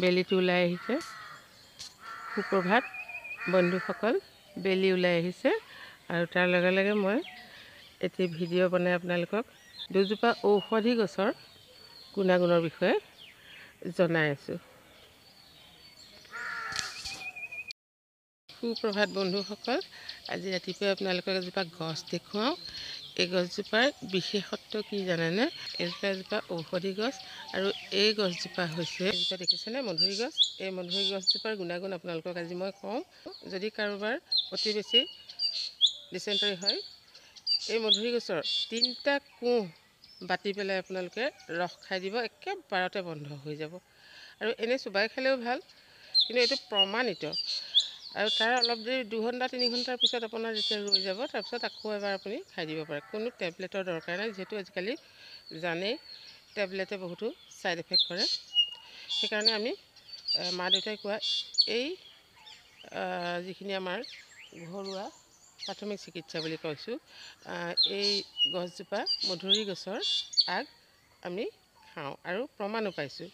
বেলিটো ওলাই আহিছে। সুপ্ৰভাত বন্ধুসকল, বেলি ওলাই আহিছে আৰু তাৰ লগে লগে মই এটি ভিডিঅ' বনাই আপোনালোকক দুজোপা ঔষধি গছৰ গুণাগুণৰ বিষয়ে জনাই আছোঁ। সুপ্ৰভাত বন্ধুসকল, আজি ৰাতিপুৱা আপোনালোকক এজোপা গছ দেখুৱাওঁ। এই গছজোপাৰ বিশেষত্ব কি জানেনে? এজোপা ঔষধি গছ আৰু এই গছজোপা হৈছে দেখিছেনে মধুৰি গছ। এই মধুৰি গছজোপাৰ গুণাগুণ আপোনালোকক আজি মই কওঁ। যদি কাৰোবাৰ অতি বেছি ডিচেণ্টৰী হয়, এই মধুৰি গছৰ 3টা কোঁহ বাটি পেলাই আপোনালোকে ৰস খাই দিব, একেবাৰতে বন্ধ হৈ যাব। আৰু এনেই চোবাই খালেও ভাল, কিন্তু এইটো প্ৰমাণিত। আৰু তাৰ অলপ দেৰি 2 ঘণ্টা 3 ঘণ্টাৰ পিছত আপোনাৰ যেতিয়া ৰৈ যাব, তাৰপিছত আকৌ এবাৰ আপুনি খাই দিব পাৰে। কোনো টেবলেটৰ দৰকাৰ নাই, যিহেতু আজিকালি জানেই টেবলেটে বহুতো ছাইড এফেক্ট কৰে। সেইকাৰণে আমি মা দেউতাই কোৱা এই যিখিনি আমাৰ ঘৰুৱা প্ৰাথমিক চিকিৎসা বুলি কৈছোঁ, এই গছজোপা মধুৰি গছৰ আগ আমি খাওঁ আৰু প্ৰমাণো পাইছোঁ।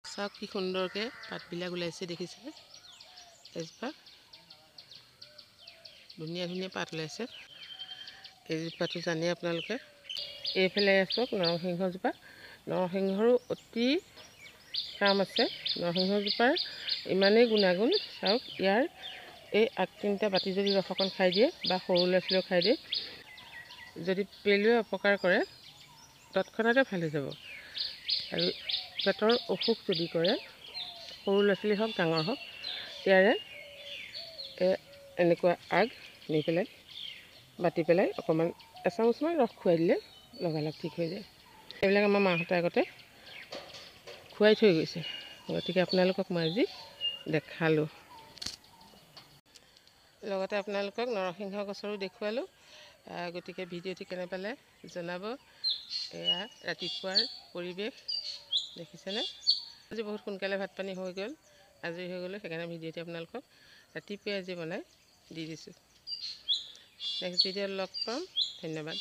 চাওক কি সুন্দৰকৈ পাতবিলাক ওলাইছে, দেখিছেনে? এজোপা ধুনীয়া ধুনীয়া পাত ওলাইছে। এইজোপাটো জানে আপোনালোকে। এইফালে চাওক নৰসিংহজোপা, নৰসিংহৰো অতি কাম আছে। নৰসিংহজোপাৰ ইমানেই গুণাগুণ, চাওক ইয়াৰ এই আগ 3টা বাটি যদি ৰস অকণ খাই দিয়ে বা সৰু ল'ৰা ছোৱালীও খাই দিয়ে, যদি পেলুৱে অপকাৰ কৰে তৎক্ষণাতে ভাল হৈ যাব। আৰু পেটৰ অসুখ যদি কৰে, সৰু ল'ৰা ছোৱালী হওক ডাঙৰ হওক, ইয়াৰে এনেকুৱা আগ নি পেলাই বাটি পেলাই অকণমান এচামুচমান ৰস খুৱাই দিলে লগালগ ঠিক হৈ যায়। এইবিলাক আমাৰ মাহঁতে আগতে খুৱাই থৈ গৈছে, গতিকে আপোনালোকক মই আজি দেখালোঁ। লগতে আপোনালোকক নৰসিংহ গছৰো দেখুৱালোঁ। গতিকে ভিডিঅ'টি কেনে পালে জনাব। এয়া ৰাতিপুৱাৰ পৰিৱেশ, দেখিছেনে? আজি বহুত সোনকালে ভাত পানী হৈ গ'ল, আজৰি হৈ গ'লোঁ। সেইকাৰণে ভিডিঅ'টি আপোনালোকক ৰাতিপুৱাই আজি বনাই দি দিছোঁ। নেক্সট ভিডিঅ'ত লগ পাম। ধন্যবাদ।